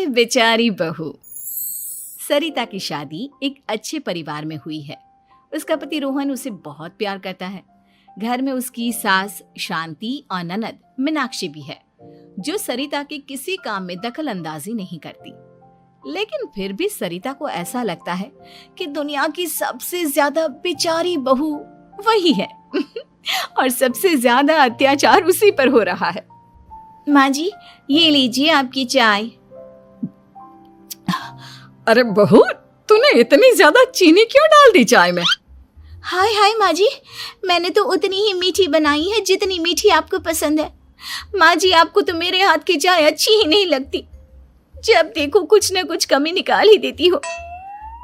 बेचारी बहू। सरिता की शादी एक अच्छे परिवार में हुई है। उसका पति रोहन उसे बहुत प्यार करता है। घर में उसकी सास शांति और ननद मीनाक्षी भी है, जो सरिता के किसी काम में दखल अंदाजी नहीं करती। लेकिन फिर भी सरिता को ऐसा लगता है कि दुनिया की सबसे ज्यादा बेचारी बहू वही है और सबसे ज्यादा अत्याचार उसी पर हो रहा है। माँ जी, ये लीजिए आपकी चाय। अरे बहू, तूने इतनी ज्यादा चीनी क्यों डाल दी चाय में? हाय हाय माँ जी, मैंने तो उतनी ही मीठी बनाई है जितनी मीठी आपको पसंद है। माँ जी, आपको तो मेरे हाथ की चाय अच्छी ही नहीं लगती। जब देखो कुछ न कुछ कमी निकाल ही देती हो।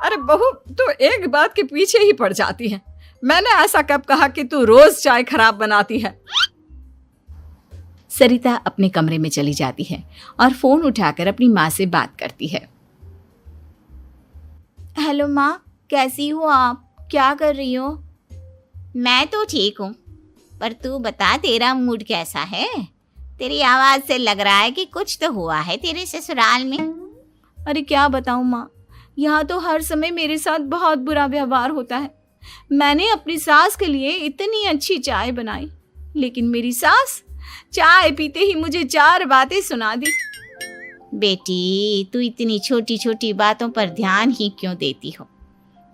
अरे बहू, तू एक बात के पीछे ही पड़ जाती है। मैंने ऐसा कब कहा कि तू रोज चाय खराब बनाती है? सरिता अपने कमरे में चली जाती है और फोन उठाकर अपनी माँ से बात करती है। हेलो माँ, कैसी हो आप? क्या कर रही हो? मैं तो ठीक हूँ, पर तू बता, तेरा मूड कैसा है? तेरी आवाज से लग रहा है कि कुछ तो हुआ है तेरे ससुराल में। अरे क्या बताऊँ माँ, यहाँ तो हर समय मेरे साथ बहुत बुरा व्यवहार होता है। मैंने अपनी सास के लिए इतनी अच्छी चाय बनाई, लेकिन मेरी सास चाय पीते ही मुझे 4 बातें सुना दी। बेटी, तू इतनी छोटी छोटी बातों पर ध्यान ही क्यों देती हो?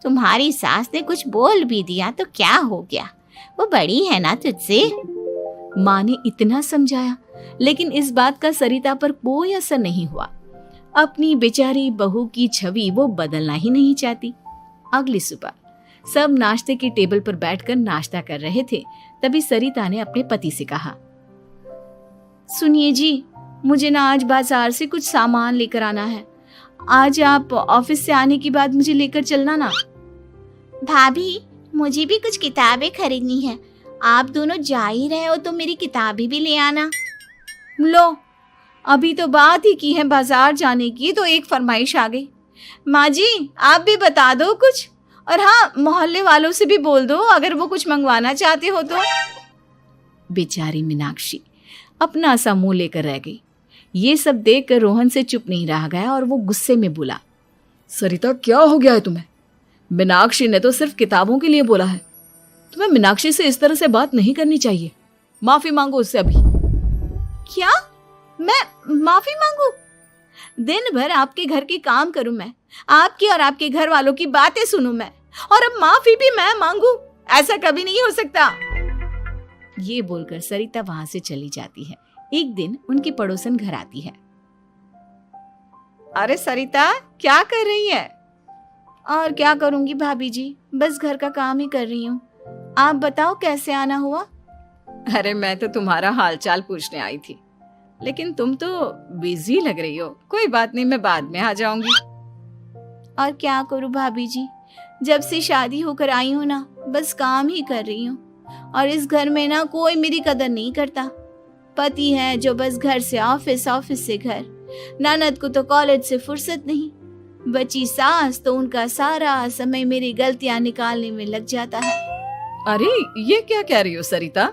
तुम्हारी सास ने कुछ बोल भी दिया तो क्या हो गया, वो बड़ी है ना तुझसे। माँ ने इतना समझाया, लेकिन इस बात का सरिता पर कोई असर नहीं हुआ। अपनी बेचारी बहू की छवि वो बदलना ही नहीं चाहती। अगली सुबह सब नाश्ते की टेबल पर बैठकर नाश्ता कर रहे थे, तभी सरिता ने अपने पति से कहा, सुनिए जी, मुझे ना आज बाजार से कुछ सामान लेकर आना है। आज आप ऑफिस से आने के बाद मुझे लेकर चलना ना। भाभी, मुझे भी कुछ किताबें खरीदनी है। आप दोनों जा ही रहे हो तो मेरी किताबें भी ले आना। लो, अभी तो बात ही की है बाजार जाने की, तो एक फरमाइश आ गई। माँ जी, आप भी बता दो कुछ, और हाँ, मोहल्ले वालों से भी बोल दो अगर वो कुछ मंगवाना चाहते हो तो। बेचारी मीनाक्षी अपना सा मुंह लेकर रह गई। ये सब देखकर रोहन से चुप नहीं रह गया और वो गुस्से में बोला, सरिता, क्या हो गया है तुम्हें? मीनाक्षी ने तो सिर्फ किताबों के लिए बोला है। तुम्हें मीनाक्षी से इस तरह से बात नहीं करनी चाहिए। माफी मांगो उससे अभी। क्या? मैं माफी मांगू? दिन भर आपके घर के काम करूं मैं, आपकी और आपके घर वालों की बातें सुनूं मैं, और अब माफी भी मैं मांगू? ऐसा कभी नहीं हो सकता। ये बोलकर सरिता वहां से चली जाती है। एक दिन उनकी पड़ोसन घर आती है। अरे सरिता, क्या कर रही है? और क्या करूंगी भाभी जी, बस घर का काम ही कर रही हूँ। आप बताओ कैसे आना हुआ? अरे मैं तो तुम्हारा हालचाल पूछने आई थी, लेकिन तुम तो बिजी लग रही हो। कोई बात नहीं, मैं बाद में आ जाऊंगी। और क्या करूं भाभी जी, जब से शादी होकर आई हूँ ना, बस काम ही कर रही हूँ। और इस घर में ना कोई मेरी कदर नहीं करता। पति है जो बस घर से ऑफिस, ऑफिस से घर। ननद को तो कॉलेज से फुर्सत नहीं। बची सास तो उनका सारा समय मेरी गलतियां निकालने में लग जाता है। अरे ये क्या कह रही हो सरिता?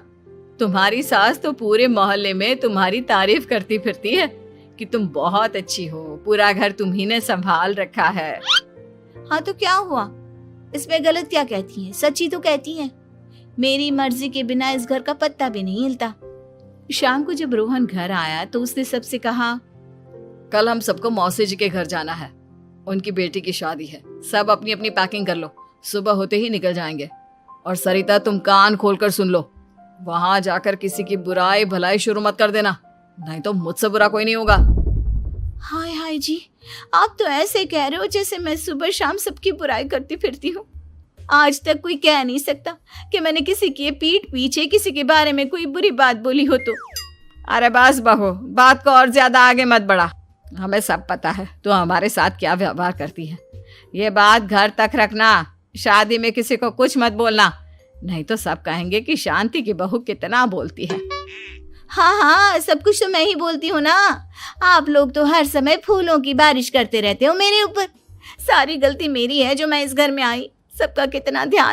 तुम्हारी सास तो पूरे मोहल्ले में तुम्हारी तारीफ करती फिरती है कि तुम बहुत अच्छी हो, पूरा घर तुम्ही ने संभाल रखा है। हाँ तो क्या हुआ, इसमें गलत क्या कहती हैं? सच्ची तो कहती हैं। मेरी मर्जी के बिना इस घर का पत्ता भी नहीं हिलता। शाम को जब रोहन घर आया तो उसने सबसे कहा, कल हम सबको मौसी जी के घर जाना है। उनकी बेटी की शादी है। सब अपनी अपनी पैकिंग कर लो, सुबह होते ही निकल जाएंगे। और सरिता, तुम कान खोलकर सुन लो, वहां जाकर किसी की बुराई भलाई शुरू मत कर देना, नहीं तो मुझसे बुरा कोई नहीं होगा। हाय हाय जी, आप तो ऐसे कह रहे हो जैसे मैं सुबह शाम सबकी बुराई करती फिरती हूँ। आज तक कोई कह नहीं सकता कि मैंने किसी की पीठ पीछे किसी के बारे में कोई बुरी बात बोली हो तो। अरे बस बहू, बात को और ज्यादा आगे मत बढ़ा। हमें सब पता है तू हमारे साथ क्या व्यवहार करती है। ये बात घर तक रखना, शादी में किसी को कुछ मत बोलना, नहीं तो सब कहेंगे कि शांति की बहू कितना बोलती है। हाँ हाँ, सब कुछ तो मैं ही बोलती हूँ ना। आप लोग तो हर समय फूलों की बारिश करते रहते हो मेरे ऊपर। सारी गलती मेरी है जो मैं इस घर में आई। सबका कितना ध्यान